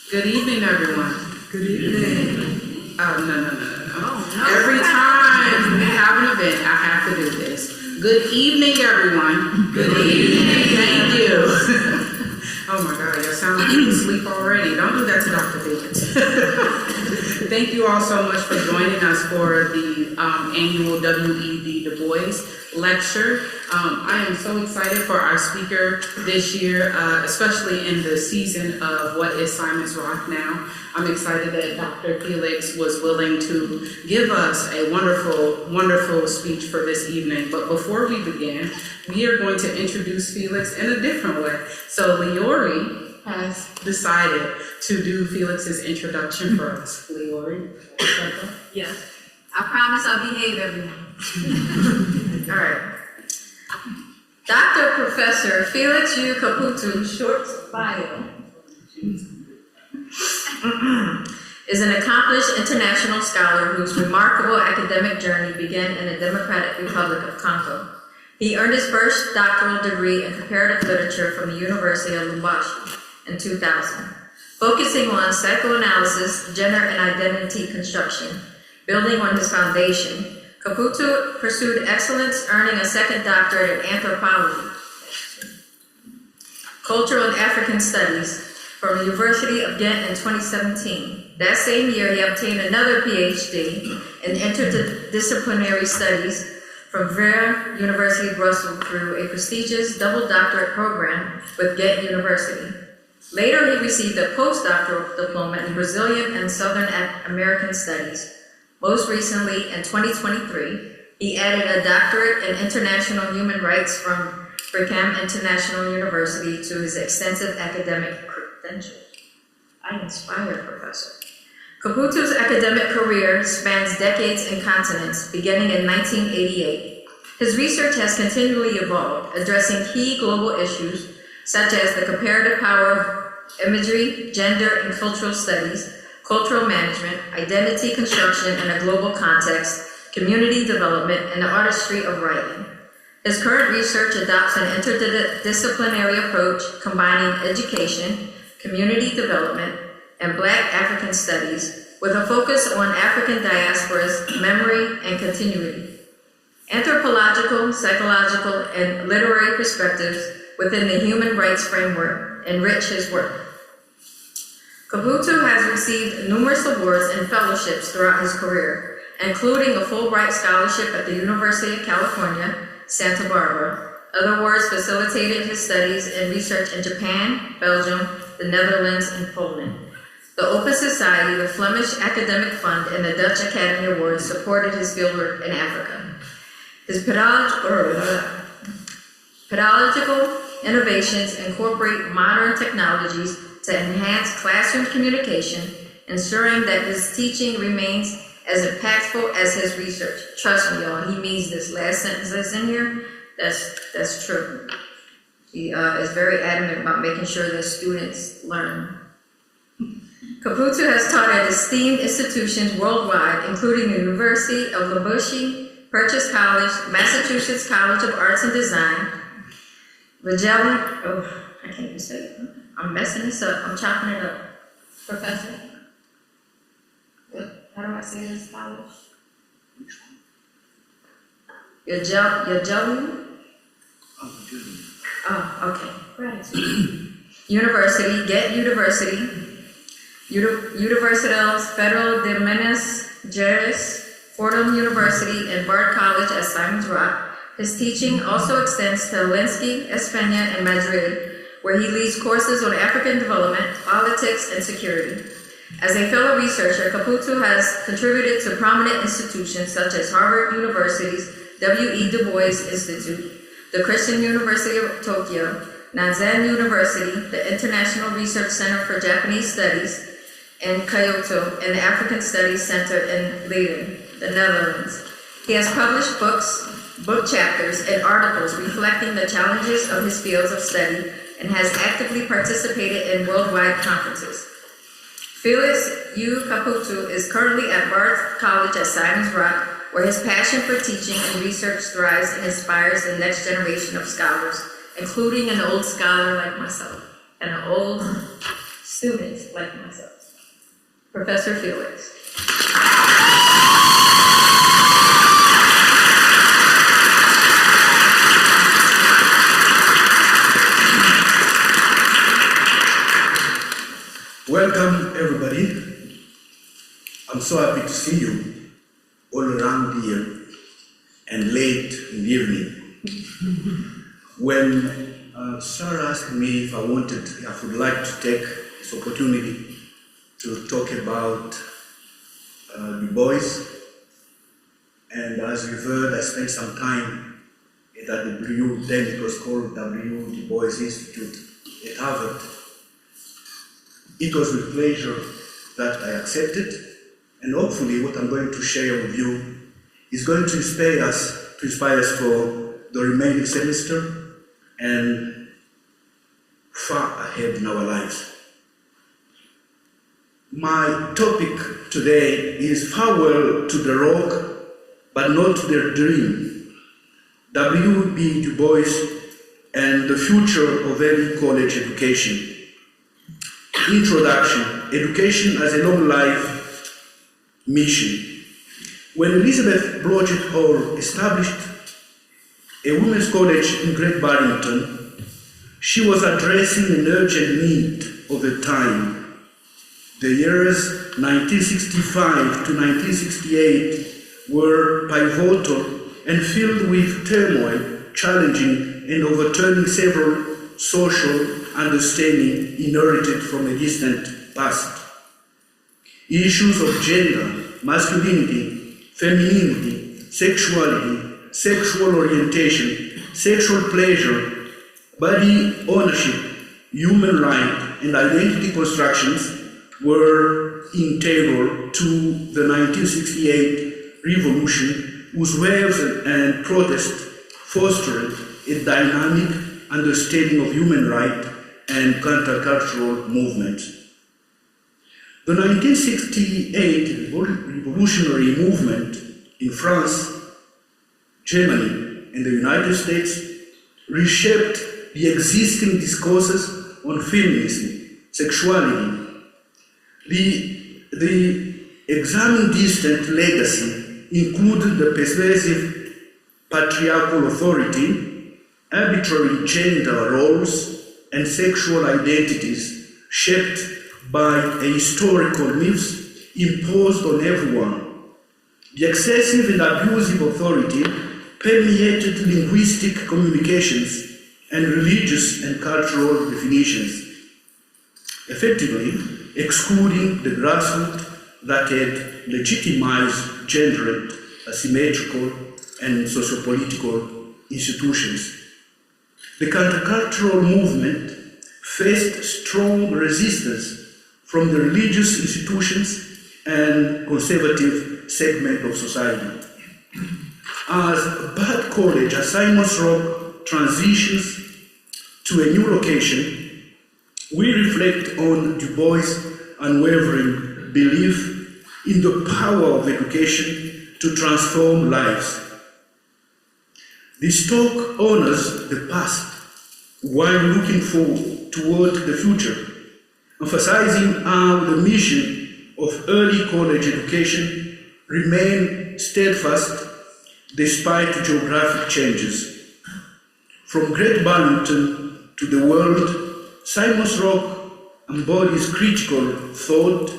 Good evening, everyone. Good evening. Oh, no. Every time we have an event, I have to do this. Good evening, everyone. Good evening. Thank you. Oh my God, you sound like you sleep already. Don't do that to Dr. David. Thank you all so much for joining us for the annual E B Dubois Lecture. I am so excited for our speaker this year, especially in the season of What is Simon's Rock Now. I'm excited that Dr. Felix was willing to give us a wonderful, wonderful speech for this evening. But before we begin, we are going to introduce Felix in a different way. So Leori has decided to do Felix's introduction for us. Leori? Yes. I promise I'll behave, everyone. All right. Dr. Professor Felix U. Kaputu, short bio, is an accomplished international scholar whose remarkable academic journey began in the Democratic Republic of Congo. He earned his first doctoral degree in comparative literature from the University of Lubumbashi in 2000, focusing on psychoanalysis, gender, and identity construction. Building on his foundation, Kaputu pursued excellence, earning a second doctorate in anthropology, cultural and African studies from the University of Ghent in 2017. That same year, he obtained another PhD in interdisciplinary studies from Vrije University Brussels through a prestigious double doctorate program with Ghent University. Later, he received a postdoctoral diploma in Brazilian and Southern American studies. Most recently, in 2023, he added a doctorate in international human rights from Brigham International University to his extensive academic credentials. I inspire, Professor. Kaputu's academic career spans decades and continents, beginning in 1988. His research has continually evolved, addressing key global issues such as the comparative power of imagery, gender and cultural studies, cultural management, identity construction in a global context, community development, and the artistry of writing. His current research adopts an interdisciplinary approach combining education, community development, and Black African studies with a focus on African diasporas, memory, and continuity. Anthropological, psychological, and literary perspectives within the human rights framework enrich his work. Kaputu has received numerous awards and fellowships throughout his career, including a Fulbright Scholarship at the University of California, Santa Barbara. Other awards facilitated his studies and research in Japan, Belgium, the Netherlands, and Poland. The Open Society, the Flemish Academic Fund, and the Dutch Academy Awards supported his fieldwork in Africa. His pedagogical innovations incorporate modern technologies to enhance classroom communication, ensuring that his teaching remains as impactful as his research. Trust me, y'all, he means this last sentence that's in here, that's true. He is very adamant about making sure that students learn. Kaputu has taught at esteemed institutions worldwide, including the University of Lubumbashi, Purchase College, Massachusetts College of Arts and Design, Magellan, I can't even say it. I'm messing this up. I'm chopping it up. Professor? How do I say this college? Magellan? Oh, okay. Gratitude. University, Ghent University, Universidades Federal de Minas Gerais, Fordham University, and Bard College at Simon's Rock. His teaching also extends to Helsinki, España, and Madrid, where he leads courses on African development, politics, and security. As a fellow researcher, Kaputu has contributed to prominent institutions such as Harvard University's E B Dubois Institute, the Christian University of Tokyo, Nanzan University, the International Research Center for Japanese Studies in Kyoto, and the African Studies Center in Leiden, the Netherlands. He has published books, book chapters, and articles reflecting the challenges of his fields of study and has actively participated in worldwide conferences. Felix U. Kaputu is currently at Bard College at Simon's Rock, where his passion for teaching and research thrives and inspires the next generation of scholars, including an old scholar like myself and an old students like myself. Professor Felix. Welcome, everybody. I'm so happy to see you all around here and late in the evening. When Sarah asked me if I would like to take this opportunity to talk about Du Bois, and as we've heard, I spent some time at the then it was called W. Du Bois Institute at Harvard. It was with pleasure that I accepted, and hopefully what I'm going to share with you is going to inspire us for the remaining semester and far ahead in our lives. My topic today is farewell to the rock, but not to their dream. W. B. Du Bois and the future of early college education. Introduction: Education as a long life mission. When Elizabeth Blodgett Hall established a women's college in Great Barrington, she was addressing an urgent need of the time. The years 1965 to 1968 were pivotal and filled with turmoil, challenging and overturning several social understanding inherited from a distant past. Issues of gender, masculinity, femininity, sexuality, sexual orientation, sexual pleasure, body ownership, human rights, and identity constructions were integral to the 1968 revolution, whose waves and protests fostered a dynamic understanding of human rights and countercultural movement. The 1968 revolutionary movement in France, Germany, and the United States reshaped the existing discourses on feminism, sexuality. The examined distant legacy included the pervasive patriarchal authority, arbitrary gender roles, and sexual identities shaped by a historical myths imposed on everyone. The excessive and abusive authority permeated linguistic communications and religious and cultural definitions, effectively excluding the grassroots that had legitimized gendered, asymmetrical, and sociopolitical institutions. The countercultural movement faced strong resistance from the religious institutions and conservative segment of society. As Bard College at Simon's Rock transitions to a new location, we reflect on Du Bois' unwavering belief in the power of education to transform lives. This talk honors the past while looking toward the future, emphasizing how the mission of early college education remains steadfast despite geographic changes. From Great Barrington to the world, Simon's Rock embodies critical thought,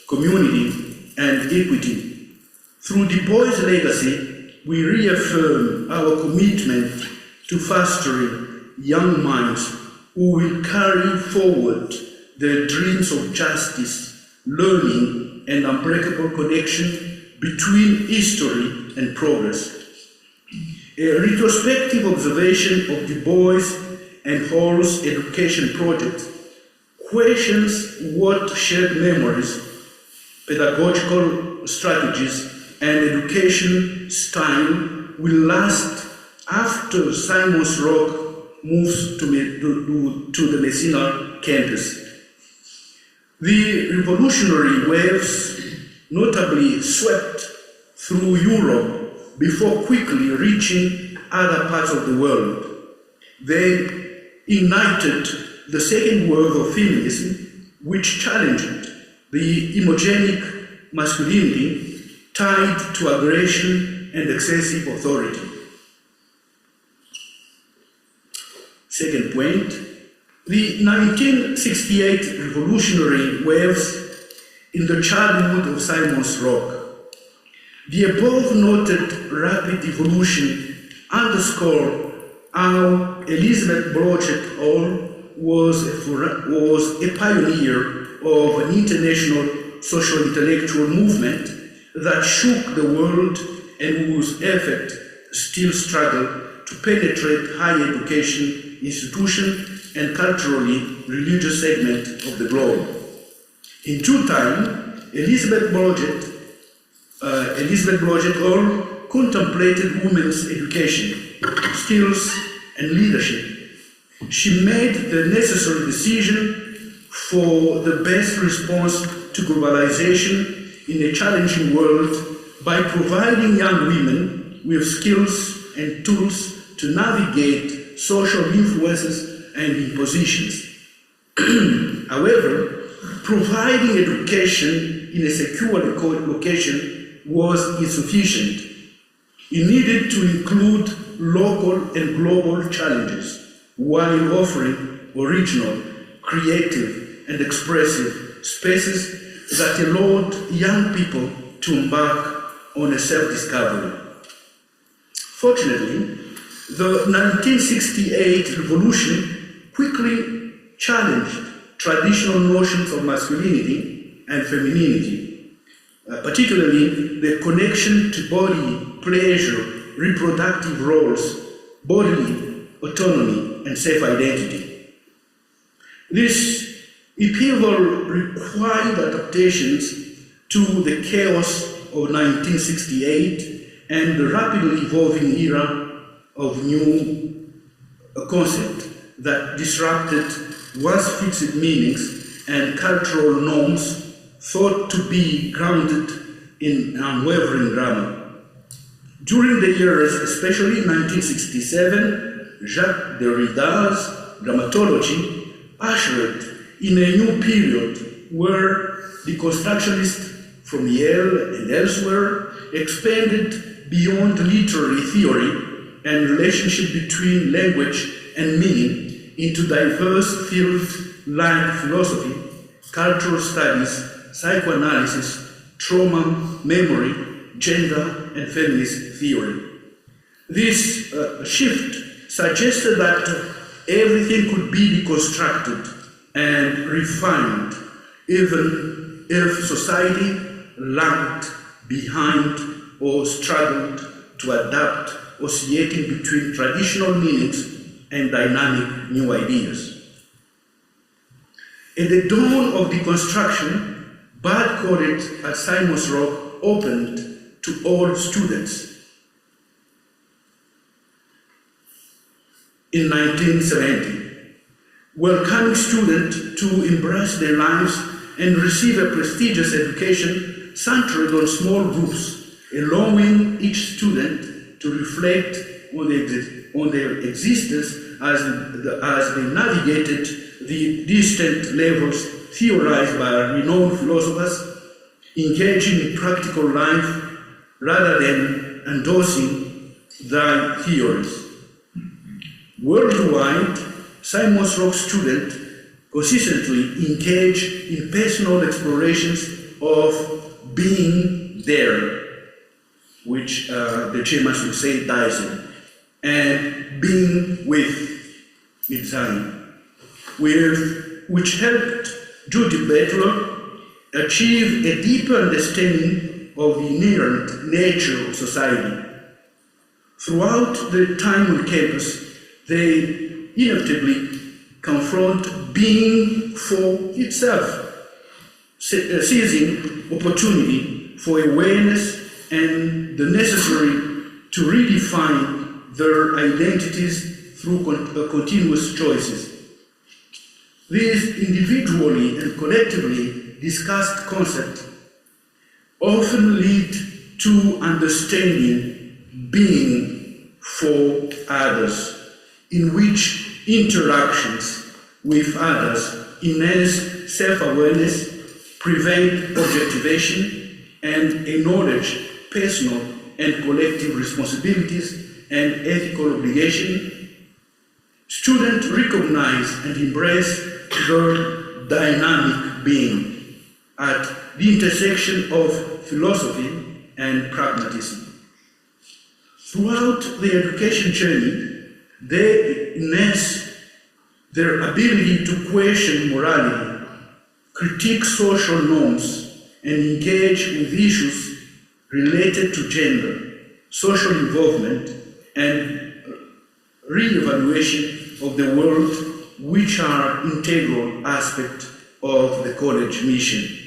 community, and equity. Through Du Bois' legacy, we reaffirm our commitment to fostering young minds who will carry forward their dreams of justice, learning, and unbreakable connection between history and progress. A retrospective observation of Du Bois and Hall's education project questions what shared memories, pedagogical strategies, and education style will last after Simon's Rock moves to the Messina campus. The revolutionary waves notably swept through Europe before quickly reaching other parts of the world. They ignited the second wave of feminism, which challenged the homogenic masculinity tied to aggression and excessive authority. Second point, the 1968 revolutionary waves in the childhood of Simon's Rock. The above noted rapid evolution underscore how Elizabeth Blodgett Hall was a pioneer of an international social intellectual movement that shook the world and whose effect still struggle to penetrate higher education, institution, and culturally religious segment of the globe. In due time, Elizabeth Blodgett Hall contemplated women's education, skills, and leadership. She made the necessary decision for the best response to globalization in a challenging world by providing young women with skills and tools to navigate social influences and impositions. However, providing education in a secure location was insufficient. It needed to include local and global challenges while offering original, creative, and expressive spaces that allowed young people to embark on a self-discovery. Fortunately, the 1968 revolution quickly challenged traditional notions of masculinity and femininity, particularly the connection to body, pleasure, reproductive roles, bodily autonomy, and self-identity. This upheaval required adaptations to the chaos of 1968 and the rapidly evolving era of new concepts that disrupted once fixed meanings and cultural norms thought to be grounded in unwavering grammar. During the years, especially 1967, Jacques Derrida's grammatology ushered in a new period where deconstructionists from Yale and elsewhere expanded beyond literary theory and relationship between language and meaning into diverse fields like philosophy, cultural studies, psychoanalysis, trauma, memory, gender, and feminist theory. This shift suggested that everything could be deconstructed and refined, even if society lagged behind or struggled to adapt, oscillating between traditional meanings and dynamic new ideas. At the dawn of deconstruction, Bad College at Simon's Rock opened to all students. In 1970, welcoming students to embrace their lives and receive a prestigious education centered on small groups, allowing each student to reflect on their existence as they navigated the distant levels theorized by renowned philosophers, engaging in practical life rather than endorsing dry theories. Worldwide, Simon's Rock students consistently engage in personal explorations of being there, which the chairman would say Dyson, and being with Zion, which helped Judy Butler achieve a deeper understanding of the inherent nature of society. Throughout the time on campus, they inevitably confront being for itself, seizing opportunity for awareness and the necessary to redefine their identities through continuous choices. These individually and collectively discussed concepts often lead to understanding being for others, in which interactions with others, enhance self-awareness, prevent objectivation, and acknowledge personal and collective responsibilities and ethical obligations. Students recognize and embrace their dynamic being at the intersection of philosophy and pragmatism. Throughout their education journey, they enhance their ability to question morality, critique social norms, and engage with issues related to gender, social involvement, and re-evaluation of the world, which are integral aspects of the college mission.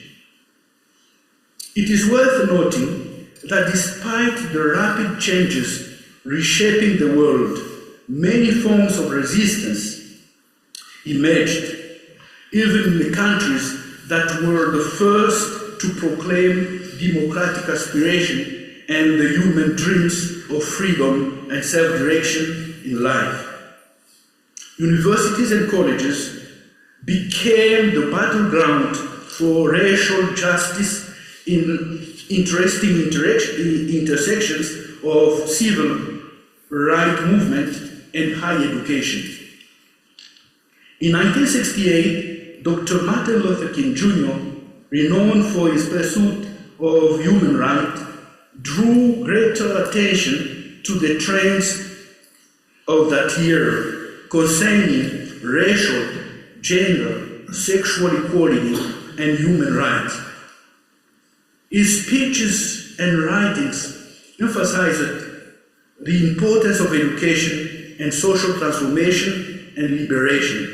It is worth noting that despite the rapid changes reshaping the world, many forms of resistance emerged, even in the countries that were the first to proclaim democratic aspiration and the human dreams of freedom and self-direction in life. Universities and colleges became the battleground for racial justice in interesting intersections of civil rights movement and higher education. In 1968, Dr. Martin Luther King Jr., renowned for his pursuit of human rights, drew greater attention to the trends of that year concerning racial, gender, sexual equality, and human rights. His speeches and writings emphasized the importance of education and social transformation and liberation.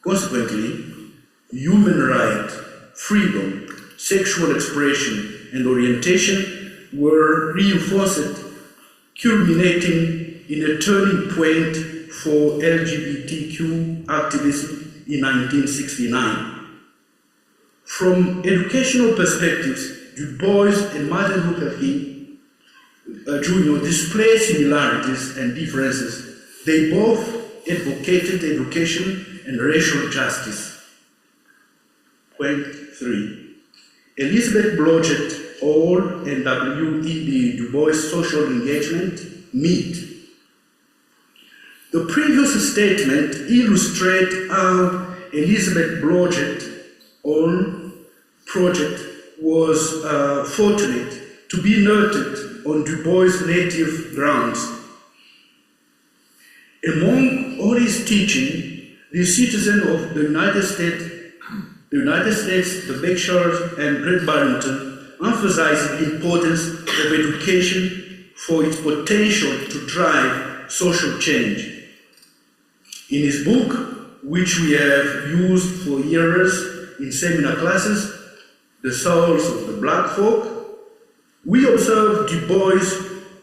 Consequently, human rights, freedom, sexual expression, and orientation were reinforced, culminating in a turning point for LGBTQ activism in 1969. From educational perspectives, Du Bois and Martin Luther King Jr. display similarities and differences. They both advocated education and racial justice. Point 3. Elizabeth Blodgett Hall and E B Dubois social engagement meet. The previous statement illustrates how Elizabeth Blodgett Hall project was fortunate to be nurtured on Du Bois' native grounds. Among all his teaching, the citizens of the United States, the Berkshires, and Great Barrington emphasized the importance of education for its potential to drive social change. In his book, which we have used for years in seminar classes, The Souls of the Black Folk, we observe Du Bois,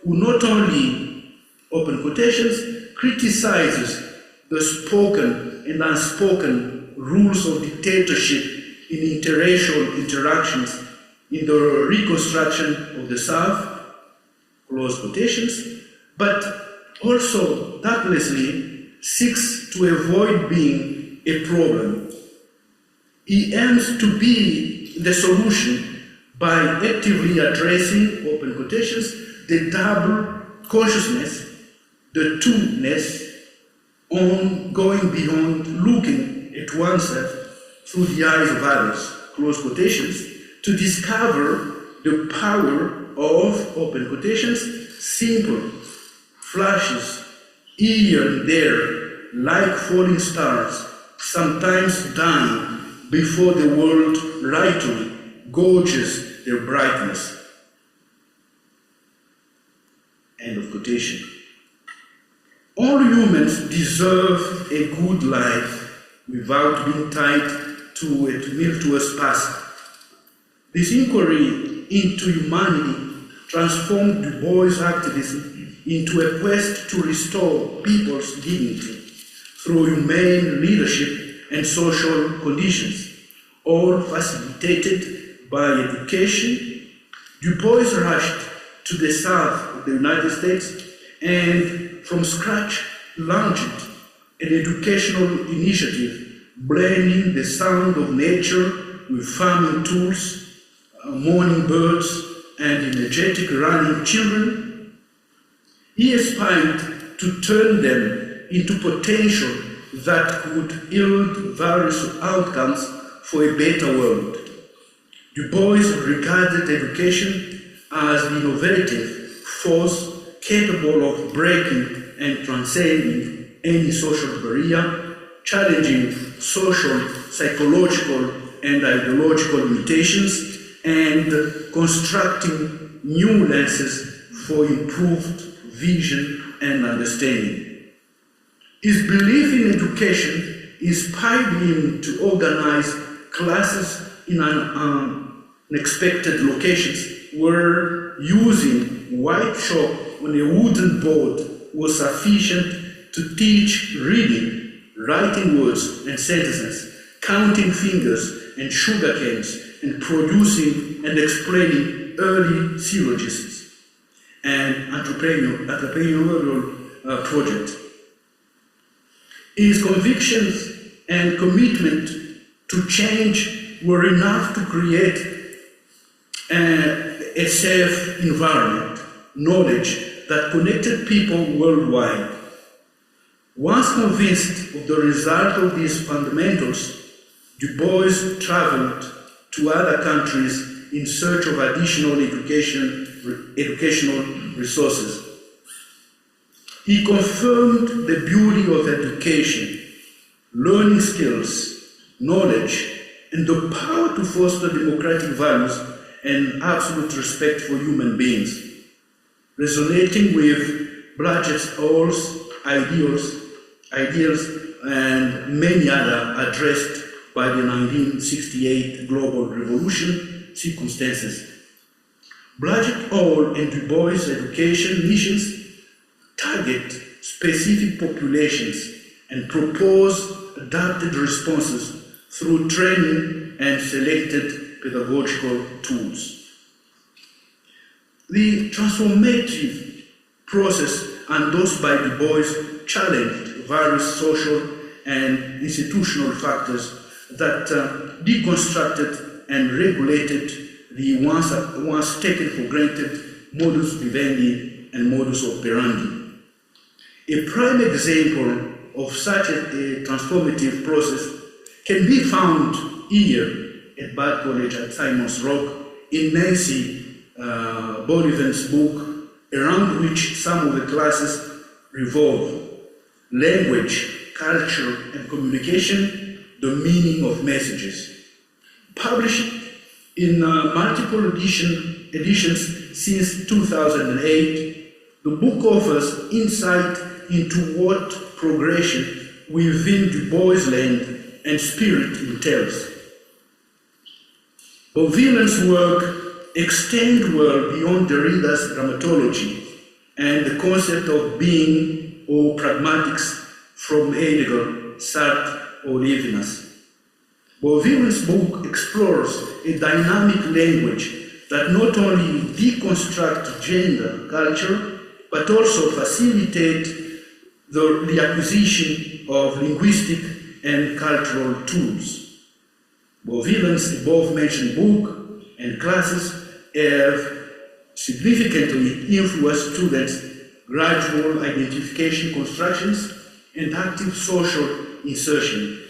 who not only, open quotations, criticizes the spoken and unspoken rules of dictatorship in interracial interactions in the reconstruction of the South, close quotations, but also doubtlessly seeks to avoid being a problem. He aims to be the solution by actively addressing, open quotations, the double consciousness, the two-ness, on going beyond looking at oneself through the eyes of others, close quotations, to discover the power of, open quotations, simple flashes here and there, like falling stars, sometimes dying before the world rightly gauges their brightness. End of quotation. All humans deserve a good life without being tied to a tumultuous past. This inquiry into humanity transformed Du Bois' activism into a quest to restore people's dignity through humane leadership and social conditions, all facilitated by education. Du Bois rushed to the south of the United States and from scratch launched an educational initiative blending the sound of nature with farming tools, morning birds, and energetic running children. He aspired to turn them into potential that could yield various outcomes for a better world. Du Bois regarded education as an innovative force capable of breaking and transcending any social barrier, challenging social, psychological, and ideological limitations, and constructing new lenses for improved vision and understanding. His belief in education inspired him to organize classes in unexpected locations where using white chalk on a wooden board was sufficient to teach reading, writing words and sentences, counting fingers and sugar canes, and producing and explaining early syllogisms and entrepreneurial projects. His convictions and commitment to change were enough to create a safe environment, knowledge that connected people worldwide. Once convinced of the result of these fundamentals, Du Bois traveled to other countries in search of additional educational resources. He confirmed the beauty of education, learning skills, knowledge, and the power to foster democratic values and absolute respect for human beings, resonating with Blodgett's ideals, and many other addressed by the 1968 global revolution circumstances. Blodgett Hall and Du Bois education missions target specific populations and propose adapted responses through training and selected pedagogical tools. The transformative process endorsed by Du Bois challenged various social and institutional factors that deconstructed and regulated the once taken for granted modus vivendi and modus operandi. A prime example of such a transformative process can be found here at Bard College at Simon's Rock in Nancy Bolivan's book, around which some of the classes revolve: language, culture, and communication, the meaning of messages. Published in multiple editions since 2008, the book offers insight into what progression within Du Bois' land and spirit entails. Bovillain's work extends well beyond Derrida's dramatology and the concept of being or pragmatics from Heidegger, Sartre, or Levinas. Bovillain's book explores a dynamic language that not only deconstructs gender, culture, but also facilitates the acquisition of linguistic and cultural tools. Bovillain's above-mentioned book and classes have significantly influenced students' gradual identification constructions and active social insertion.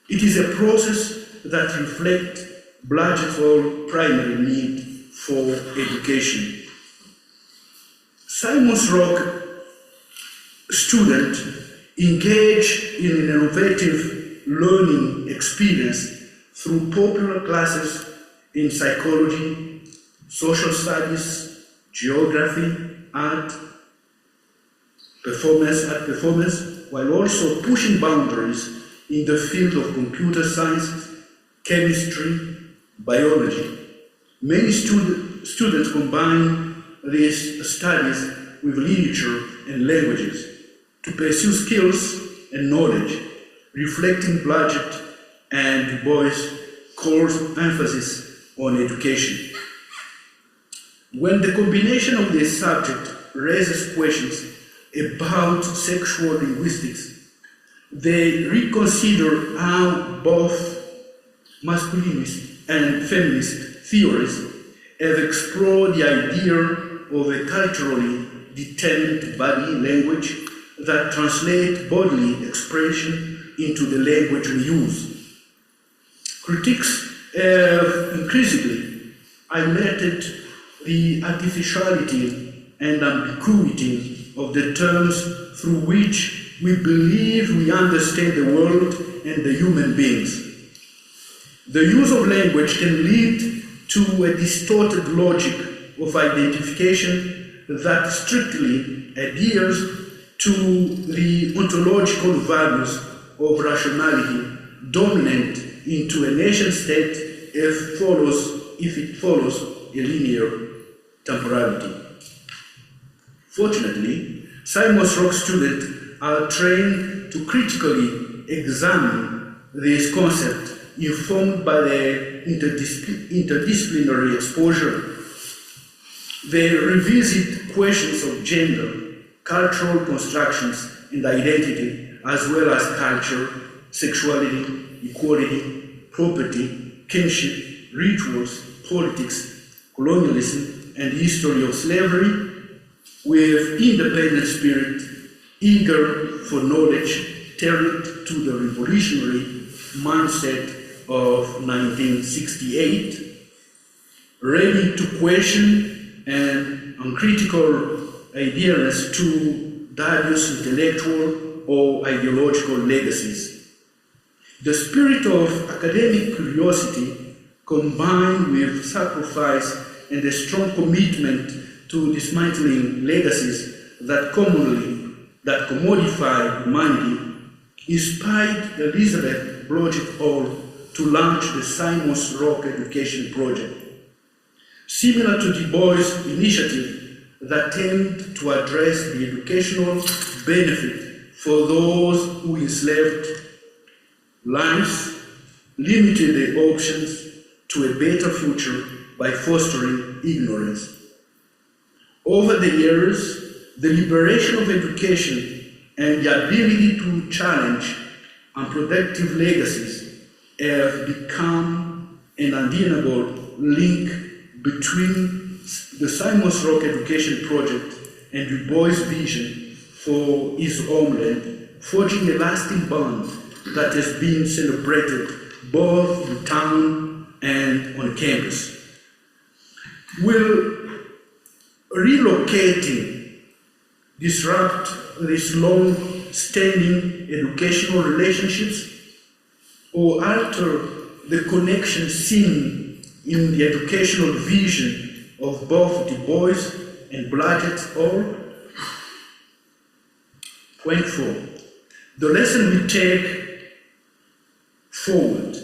It is a process that reflects Blodgett's primary need for education. Simon's Rock students engage in an innovative learning experience through popular classes in psychology, social studies, geography, art performance, while also pushing boundaries in the field of computer science, chemistry, biology. Many students combine these studies with literature and languages to pursue skills and knowledge, reflecting Blodgett and Du Bois' core emphasis on education. When the combination of this subject raises questions about sexual linguistics, they reconsider how both masculinist and feminist theories have explored the idea of a culturally determined body language that translates bodily expression into the language we use. Critics have increasingly highlighted the artificiality and ambiguity of the terms through which we believe we understand the world and the human beings. The use of language can lead to a distorted logic of identification that strictly adheres to the ontological values of rationality dominant into a nation state if it follows a linear temporality. Fortunately, Simons Rock students are trained to critically examine this concept, informed by their interdisciplinary exposure. They revisit questions of gender, cultural constructions, and identity, as well as culture, sexuality, equality, property, kinship, rituals, politics, colonialism, and history of slavery, with independent spirit, eager for knowledge, tailored to the revolutionary mindset of 1968, ready to question and uncritical adherence to diverse intellectual or ideological legacies. The spirit of academic curiosity, combined with sacrifice and a strong commitment to dismantling legacies that commodify humanity, inspired Elizabeth Blodgett Hall to launch the Simons Rock Education Project. Similar to Du Bois' initiative that aimed to address the educational benefit for those who enslaved lives, limited their options to a better future by fostering ignorance. Over the years, the liberation of education and the ability to challenge unproductive legacies have become an undeniable link between the Simons Rock Education Project and Du Bois' vision for his homeland, forging a lasting bond that has been celebrated both in town and on campus. Will relocating disrupt these long-standing educational relationships or alter the connection seen in the educational vision of both Du Bois and Blodgett Hall? Point 4. The lesson we take forward,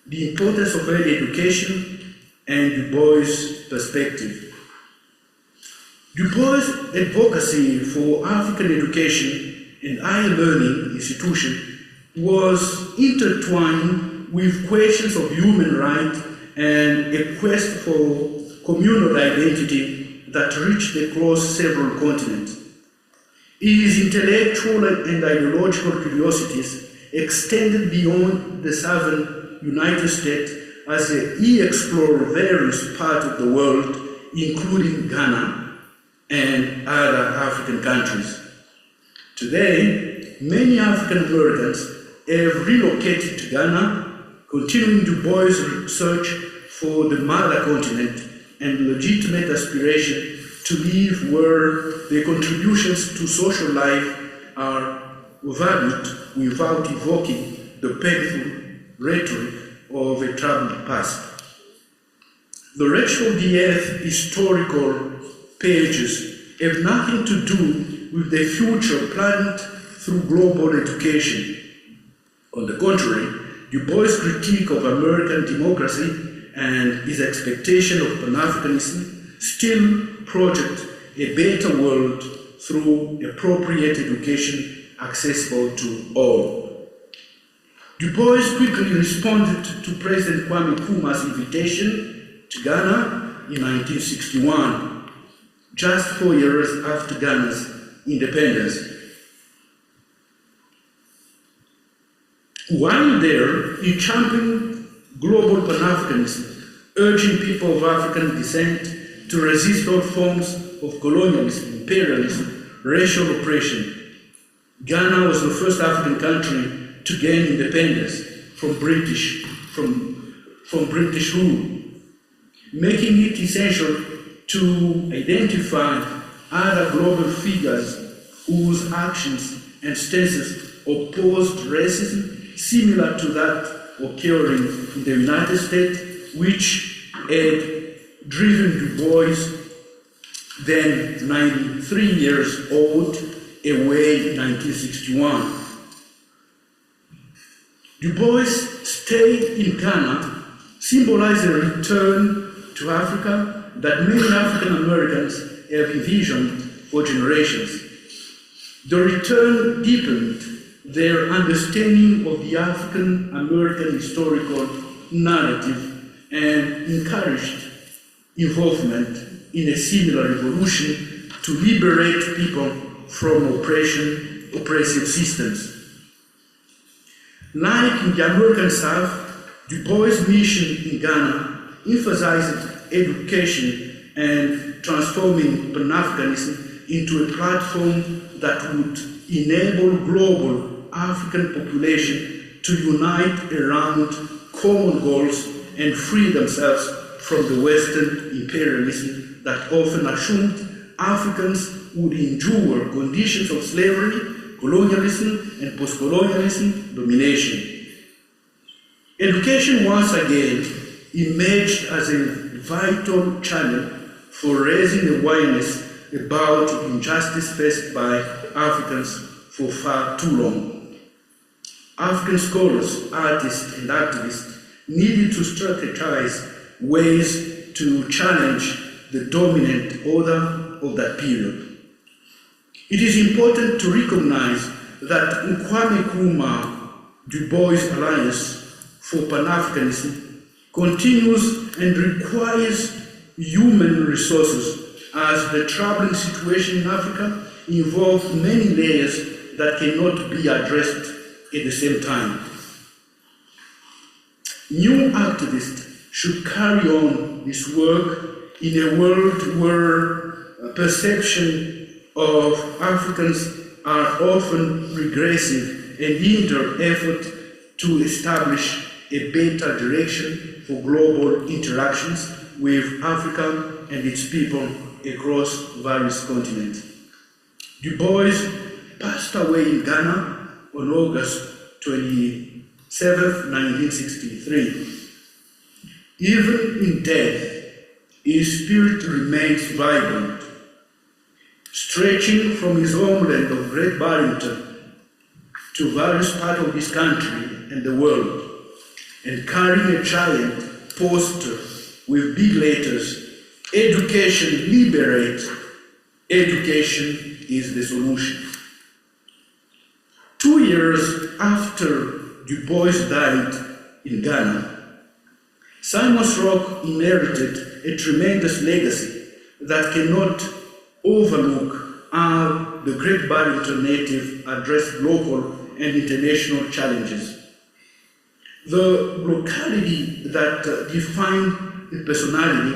the importance of early education and Du Bois' perspective. Du Bois' advocacy for African education and higher learning institutions was intertwined with questions of human rights and a quest for communal identity that reached across several continents. His intellectual and ideological curiosities extended beyond the southern United States as he explored various parts of the world, including Ghana and other African countries. Today, many African Americans have relocated to Ghana, continuing Du Bois' search for the mother continent and legitimate aspiration to live where their contributions to social life are valued without evoking the painful rhetoric of a troubled past. The Rachel D.F. historical pages have nothing to do with the future planned through global education. On the contrary, Du Bois' critique of American democracy and his expectation of Pan-Africanism still project a better world through appropriate education accessible to all. Du Bois quickly responded to President Kwame Nkrumah's invitation to Ghana in 1961, just 4 years after Ghana's independence. While there, he championed global Pan-Africanism, urging people of African descent to resist all forms of colonialism, imperialism, racial oppression. Ghana was the first African country to gain independence from British rule, making it essential to identify other global figures whose actions and stances opposed racism similar to that occurring in the United States, which had driven Du Bois, then 93 years old, away in 1961. Du Bois' stay in Ghana symbolized a return to Africa that many African Americans have envisioned for generations. The return deepened their understanding of the African American historical narrative and encouraged involvement in a similar revolution to liberate people from oppressive systems. Like in the American South, Du Bois' mission in Ghana emphasized education and transforming Pan-Africanism into a platform that would enable global African population to unite around common goals and free themselves from the Western imperialism that often assumed Africans would endure conditions of slavery, colonialism, and post-colonialism domination. Education once again emerged as a vital channel for raising awareness about injustice faced by Africans for far too long. African scholars, artists, and activists needed to strategize ways to challenge the dominant order of that period. It is important to recognize that Kwame Nkrumah Du Bois Alliance for Pan-Africanism continues and requires human resources, as the troubling situation in Africa involves many layers that cannot be addressed at the same time. New activists should carry on this work in a world where perception of Africans are often regressive and hinder effort to establish a better direction for global interactions with Africa and its people across various continents. Du Bois passed away in Ghana on August 27, 1963. Even in death, his spirit remains vibrant, stretching from his homeland of Great Barrington to various parts of this country and the world, and carrying a giant poster with big letters: "Education liberates, education is the solution." 2 years after Du Bois died in Ghana, Simon Rock inherited a tremendous legacy that cannot overlook how the Great Barrington native addressed local and international challenges. The locality that defined his personality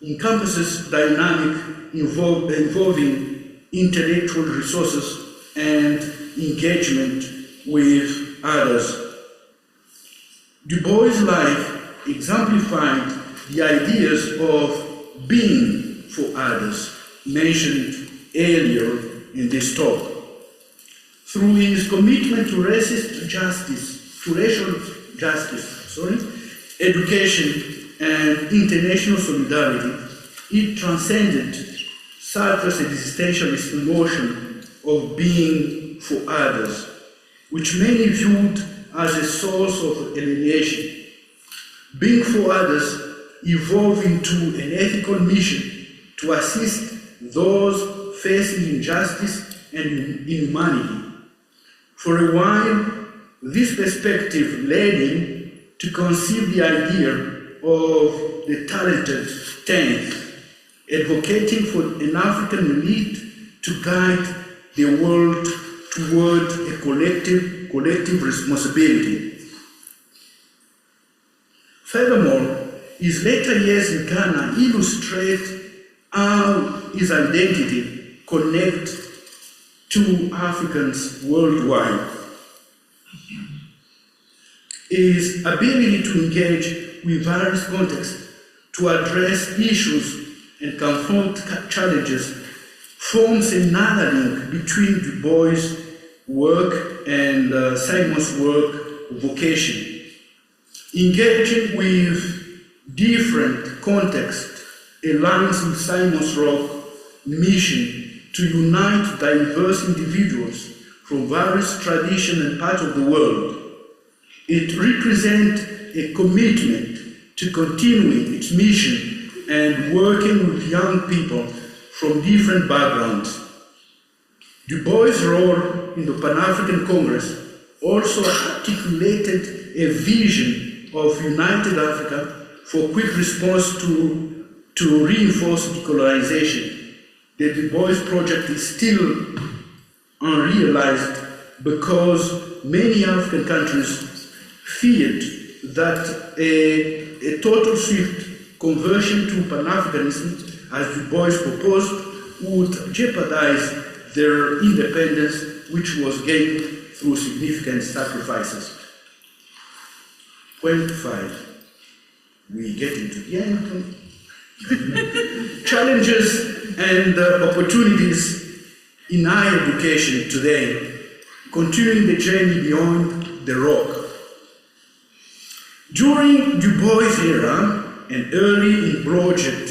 encompasses dynamic involving intellectual resources and engagement with others. Du Bois' life exemplified the ideas of being for others mentioned earlier in this talk. Through his commitment to racial justice, education, and international solidarity, it transcended Sartre's existentialist notion of being for others, which many viewed as a source of alienation. Being for others evolved into an ethical mission to assist those facing injustice and inhumanity. For a while, this perspective led him to conceive the idea of the talented tenth, advocating for an African elite to guide the world toward a collective responsibility. Furthermore, his later years in Ghana illustrate how his identity connects to Africans worldwide. His ability to engage with various contexts, to address issues and confront challenges, forms another link between Du Bois' work and Simon's work vocation. Engaging with different contexts aligns with Simon's Rock mission to unite diverse individuals from various traditions and parts of the world. It represents a commitment to continuing its mission and working with young people from different backgrounds. Du Bois' role in the Pan-African Congress also articulated a vision of united Africa for quick response to reinforce decolonization. The Du Bois project is still unrealized because many African countries feared that a total swift conversion to Pan-Africanism, as Du Bois proposed, would jeopardize their independence, which was gained through significant sacrifices. Point 5. We get into the end. Challenges and opportunities in higher education today, continuing the journey beyond the rock. During Du Bois' era and early in Project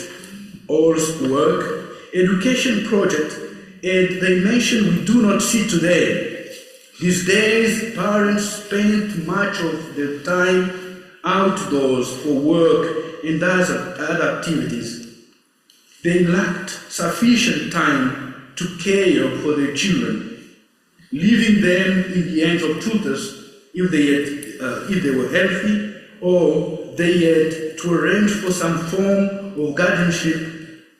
Hall's work, education project had a dimension we do not see today. These days, parents spend much of their time outdoors for work and other activities. They lacked sufficient time to care for their children, leaving them in the hands of tutors if they were healthy, or they had to arrange for some form of guardianship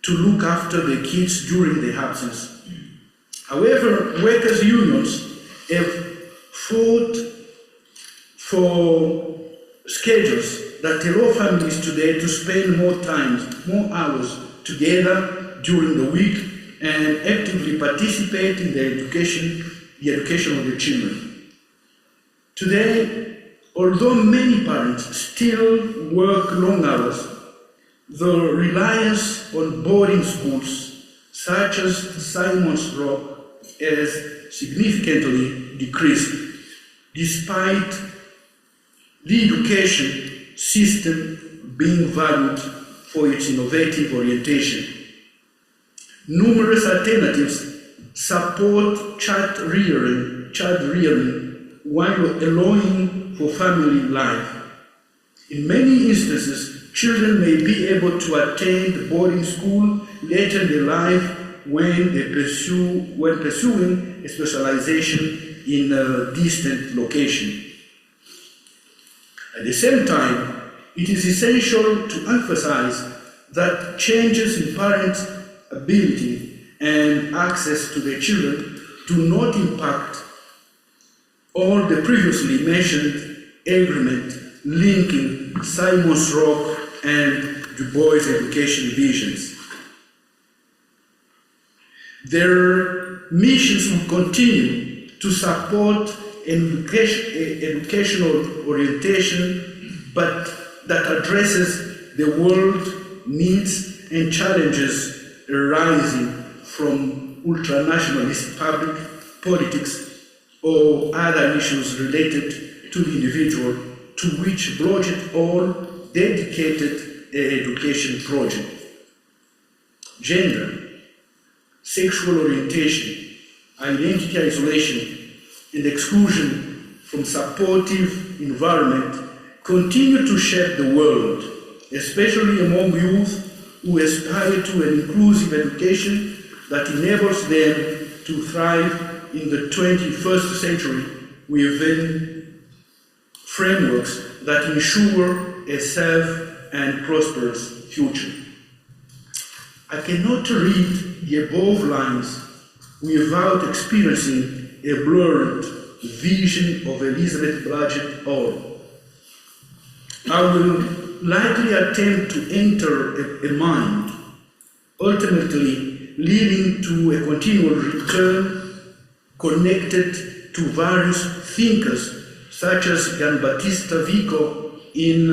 to look after their kids during their absence. However, workers' unions have fought for schedules that allow families today to spend more hours together during the week and actively participate in the education of their children. Today, although many parents still work long hours, the reliance on boarding schools, such as Simon's Rock, has significantly decreased, despite the education system being valued for its innovative orientation. Numerous alternatives support child rearing while allowing for family life. In many instances, children may be able to attend boarding school later in their life when pursuing a specialization in a distant location. At the same time, it is essential to emphasize that changes in parents' ability and access to their children do not impact all the previously mentioned agreement linking Simon's Rock and Du Bois' education visions. Their missions will continue to support an educational orientation, but that addresses the world needs and challenges arising from ultranationalist public politics or other issues related to the individual, to which Project Hall dedicated an education project. Gender, sexual orientation, identity isolation, and exclusion from supportive environment continue to shape the world, especially among youth who aspire to an inclusive education that enables them to thrive in the 21st century within frameworks that ensure a safe and prosperous future. I cannot read the above lines without experiencing a blurred vision of Elizabeth Blodgett Hall. I will likely attempt to enter a mind, ultimately leading to a continual return connected to various thinkers such as Gianbattista Vico in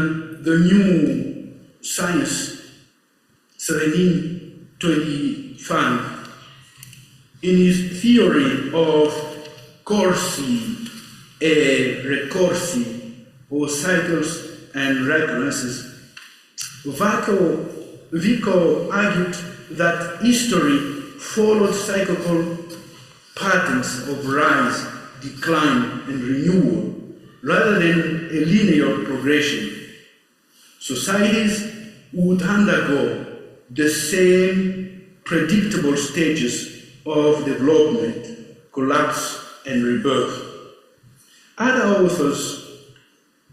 the New Science 1725. In his theory of corsi e ricorsi, or cycles and recurrences, Vico argued that history followed cyclical patterns of rise, decline, and renewal, rather than a linear progression. Societies would undergo the same predictable stages of development, collapse, and rebirth. Other authors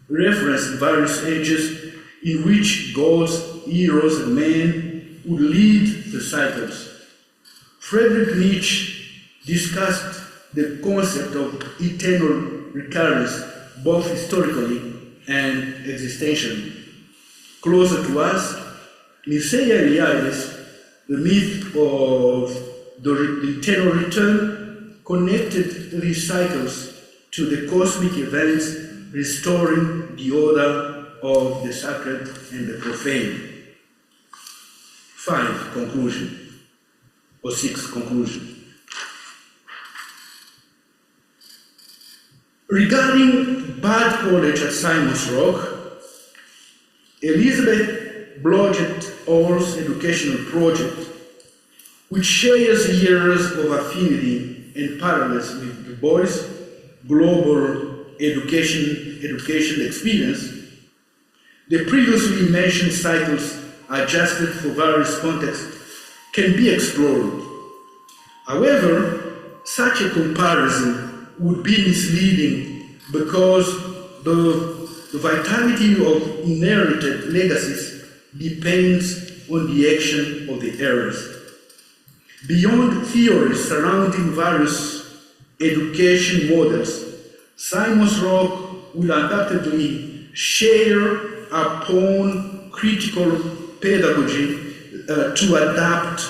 reference various ages in which gods, heroes, and men would lead the cycles. Friedrich Nietzsche discussed the concept of eternal recurrence, both historically and existentially. Closer to us, Mircea Eliades, the myth of the eternal return, connected these cycles to the cosmic events restoring the order of the sacred and the profane. 5. Conclusion, or 6. Conclusion. Regarding Bard College at Simon's Rock, Elizabeth Blodgett Hall's educational project, which shares years of affinity and parallels with Du Bois' global education experience, the previously mentioned cycles adjusted for various contexts can be explored. However, such a comparison would be misleading because the vitality of inherited legacies depends on the action of the heirs. Beyond theories surrounding various education models, Simon's Rock will undoubtedly share upon critical pedagogy to adapt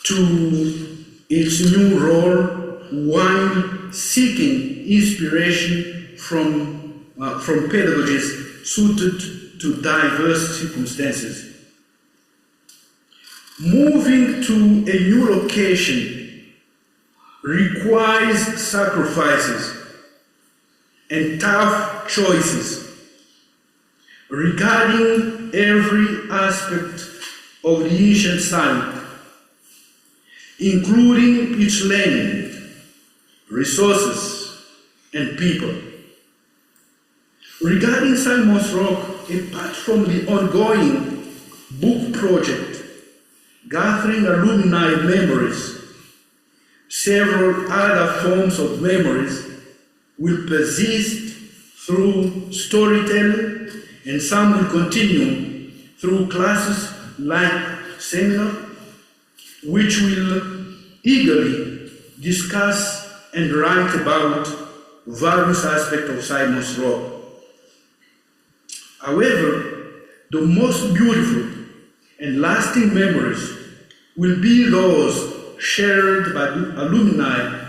to its new role while seeking inspiration from pedagogies suited to diverse circumstances. Moving to a new location requires sacrifices and tough choices regarding every aspect of the ancient site, including its land, resources, and people. Regarding Simon's Rock, apart from the ongoing book project, gathering alumni memories, several other forms of memories will persist through storytelling, and some will continue through classes like seminar, which will eagerly discuss and write about various aspects of Simon's Rock. However, the most beautiful and lasting memories will be those shared by alumni,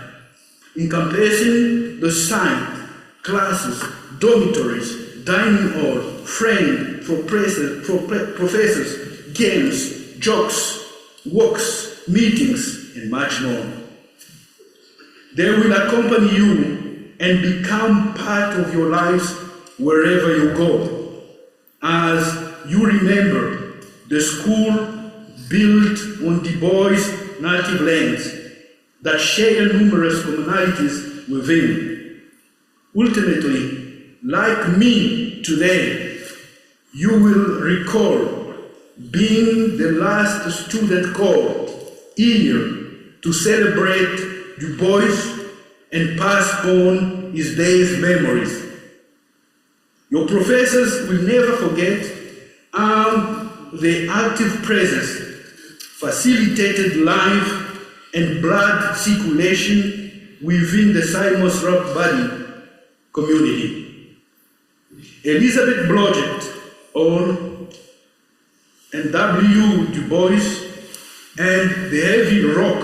encompassing the site, classes, dormitories, dining hall, friends, professors, games, jokes, walks, meetings, and much more. They will accompany you and become part of your lives wherever you go, as you remember the school built on Du Bois' native lands that share numerous commonalities within. Ultimately, like me today, you will recall being the last student called here to celebrate Du Bois and pass on his day's memories. Your professors will never forget how the active presence facilitated life and blood circulation within the Simons Rock Valley community. Elizabeth Blodgett, All, and W. Du Bois, and the heavy rock,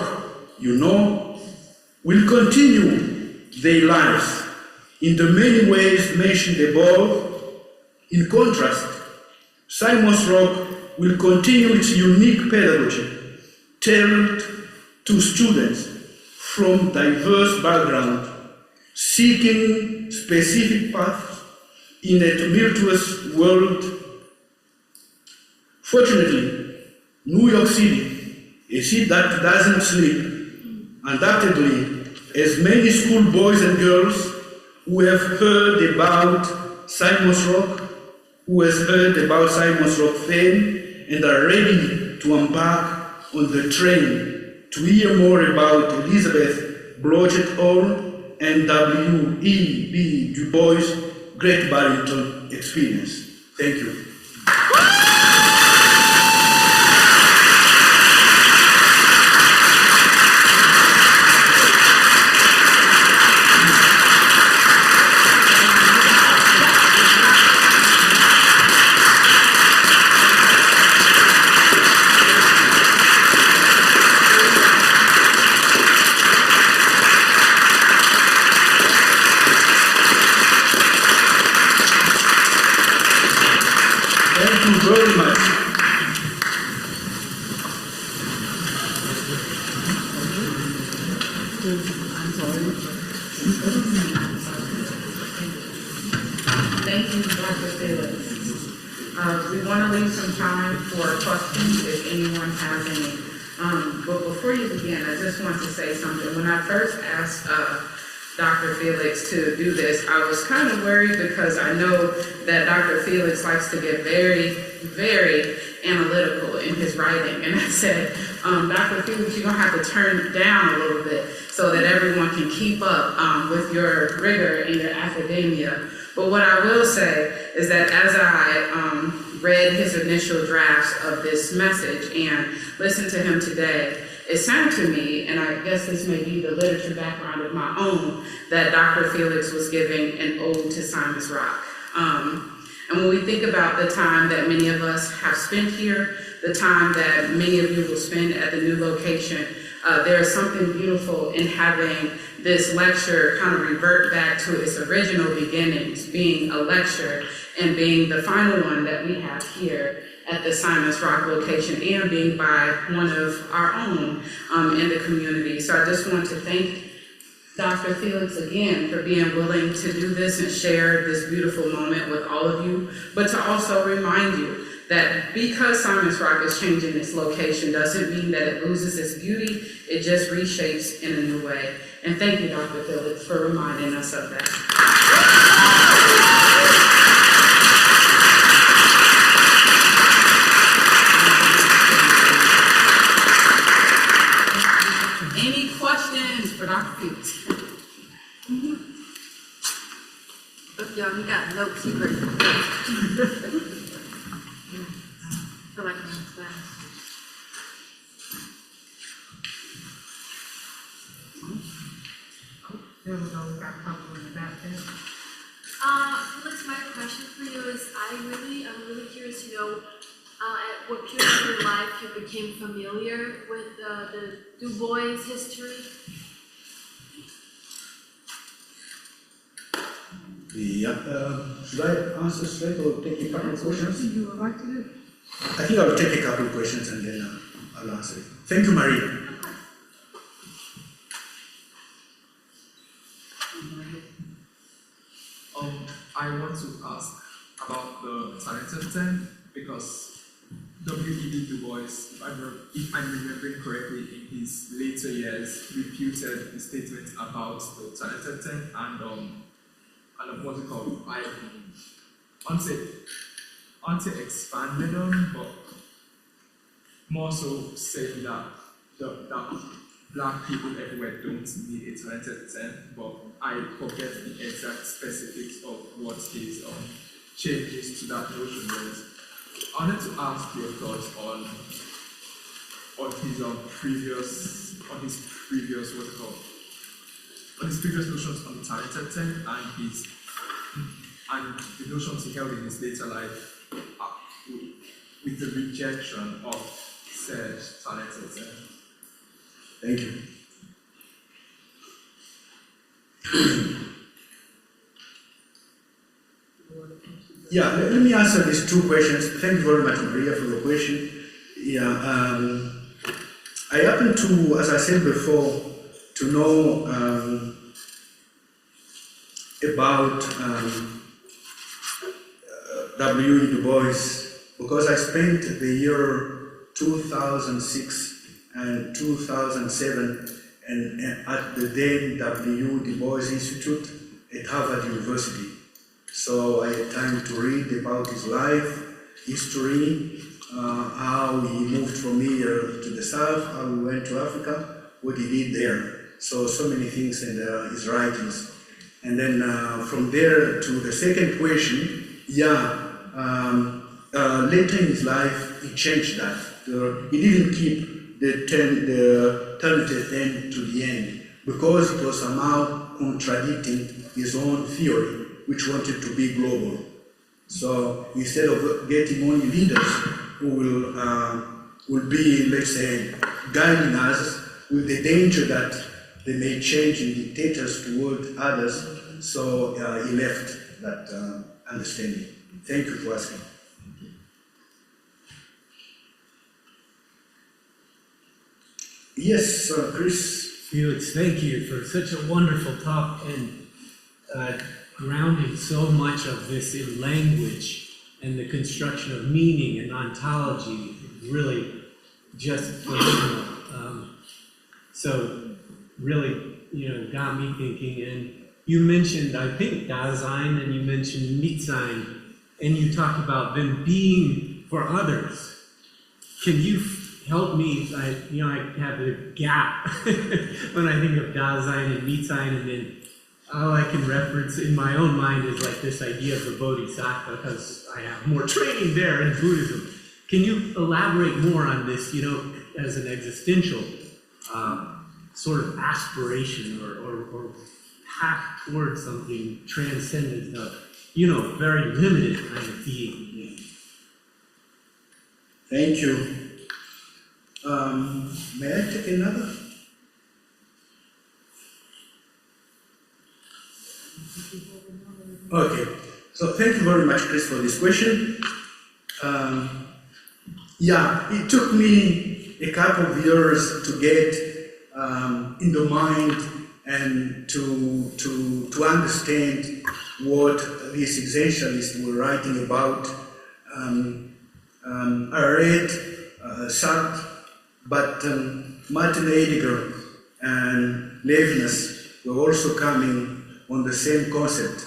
will continue their lives in the many ways mentioned above. In contrast, Simons Rock will continue its unique pedagogy, tailored to students from diverse backgrounds, seeking specific paths in a tumultuous world. Fortunately, New York City, a city that doesn't sleep, undoubtedly, as many schoolboys and girls who have heard about Simons Rock, who has heard about Simons Rock fame, and are ready to embark on the train to hear more about Elizabeth Blodgett Hall and W. B. Du Bois' Great Barrington experience. Thank you. Thank you very much. Thank you, Dr. Felix. We want to leave some time for questions if anyone has any. But before you begin, I just want to say something. When I first asked Dr. Felix to do this, I was kind of worried because I know that Dr. Felix likes to get very, very analytical in his writing. And I said, Dr. Felix, you're going to have to turn it down a little bit so that everyone can keep up with your rigor in your academia. But what I will say is that as I read his initial drafts of this message and listened to him today, it sounded to me, and I guess this may be the literature background of my own, that Dr. Felix was giving an ode to Simons Rock. And when we think about the time that many of us have spent here, the time that many of you will spend at the new location, there is something beautiful in having this lecture kind of revert back to its original beginnings, being a lecture and being the final one that we have here at the Simons Rock location and being by one of our own in the community. So I just want to thank Dr. Felix again for being willing to do this and share this beautiful moment with all of you, but to also remind you that because Simons Rock is changing its location doesn't mean that it loses its beauty, it just reshapes in a new way. And thank you, Dr. Felix, for reminding us of that. Any questions for Dr. Felix? Look, y'all, you got no secret. Feel like I'm in class. There we go, we got a couple in the back there. Felix, my question for you is, I'm really curious to know at what period of your life you became familiar with the Du Bois history. Yeah, should I answer straight or take a couple of questions? You would like to do? I think I'll take a couple of questions and then I'll answer it. Thank you, Maria. I want to ask about the talented 10 because W. E. Du Bois, if I'm remembering correctly, in his later years, refuted the statement about the talented 10 and what's it called? I want to expand on, but more so saying that that Black people everywhere don't need a talented 10, but I forget the exact specifics of what his changes to that notion was. I wanted to ask your thoughts on his previous what's it called? on his previous notions on the talented thing and the notions he held in his later life with the rejection of said talented thing. Thank you. Yeah, let me answer these two questions. Thank you very much, Maria, for the question. Yeah, I happen to, as I said before, to know about W. E. Du Bois because I spent the year 2006 and 2007 at the then W. Du Bois Institute at Harvard University. So I had time to read about his life, history, how he moved from here to the south, how he went to Africa, what he did there. So many things in his writings. And then from there to the second question, later in his life, he changed that. He didn't keep the talented end to the end because it was somehow contradicting his own theory, which wanted to be global. So instead of getting only leaders who will be, let's say, guiding us with the danger that they may change in dictators toward others, so he left that understanding. Thank you for asking. Yes, Chris. Felix, thank you for such a wonderful talk and grounding so much of this in language and the construction of meaning and ontology. Really just phenomenal. So really, got me thinking. And you mentioned, I think, Dasein, and you mentioned Mitsein, and you talked about them being for others. Can you help me? I have a gap when I think of Dasein and Mitsein, and then all I can reference in my own mind is like this idea of the Bodhisattva, because I have more training there in Buddhism. Can you elaborate more on this, as an existential sort of aspiration or path towards something transcendent of, very limited kind of being? Thank you. May I take another? Okay, so thank you very much, Chris, for this question. It took me a couple of years to get in the mind and to understand what these essentialists were writing about. I read Sartre, but Martin Heidegger and Levinas were also coming on the same concept.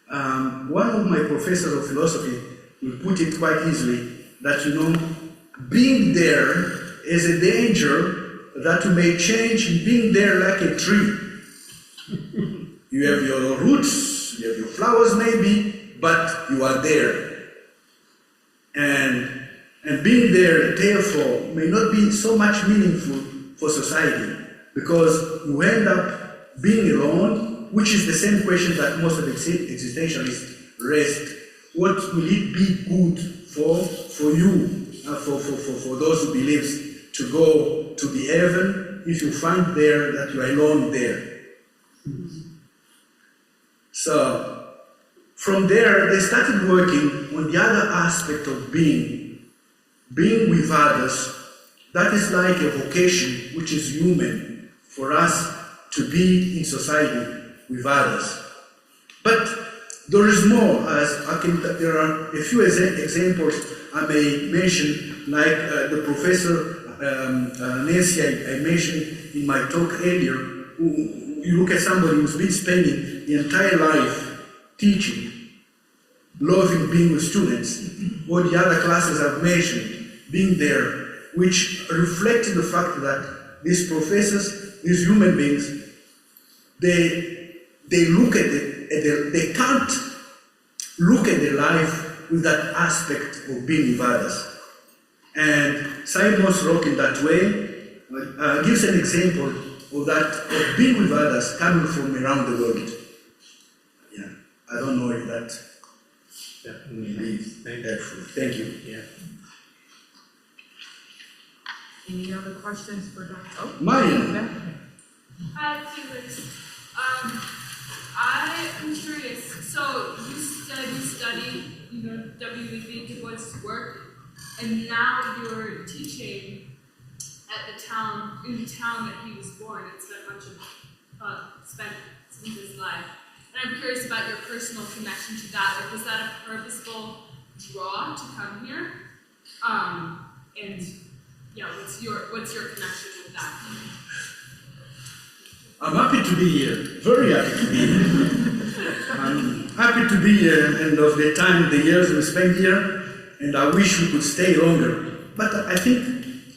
One of my professors of philosophy will put it quite easily that, being there is a danger that you may change in being there like a tree. You have your roots, you have your flowers maybe, but you are there. And being there, therefore, may not be so much meaningful for society because you end up being alone, which is the same question that most of the existentialists raised. What will it be good for you, for those who believe, to go to the heaven if you find there that you are alone there? So, from there, they started working on the other aspect of being with others. That is like a vocation which is human for us to be in society with others. But there is more. There are a few examples I may mention, like the professor Nancy I mentioned in my talk earlier. You look at somebody who's been spending the entire life teaching, loving being with students, or the other classes I've mentioned, being there, which reflected the fact that these professors, these human beings, they look at it, they can't look at their life with that aspect of being with others. And Simon Rock in that way gives an example or that of being with others coming from around the world. Yeah, I don't know if that Definitely. is Thank you. helpful. Thank you. Yeah. Any other questions for Dr.? Oh, Maya. Hi, Felix. I am curious. So you study, W. E. B. Dubois' work, and now you're teaching at in the town that he was born and spent much of his life. And I'm curious about your personal connection to that. Like, was that a purposeful draw to come here? And yeah, what's your connection with that? I'm happy to be here, very happy to be here. I'm happy to be here, and of the time, the years we spent here, and I wish we could stay longer. But I think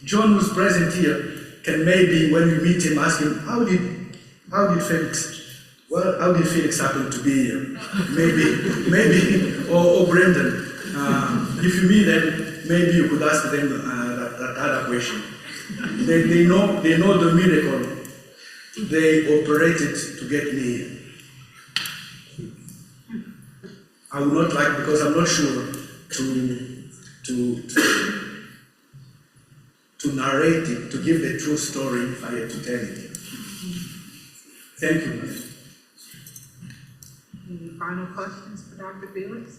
John, who's present here, can maybe, when we meet him, ask him, how did Felix happen to be here? Maybe, or Brendan. If you meet them, maybe you could ask them that other question. They know the miracle they operated to get me here. I would not like, because I'm not sure, to narrate it, to give the true story if I had to tell it. Thank you. any final questions for Dr. Felix?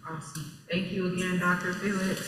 Awesome. Thank you again, Dr. Felix.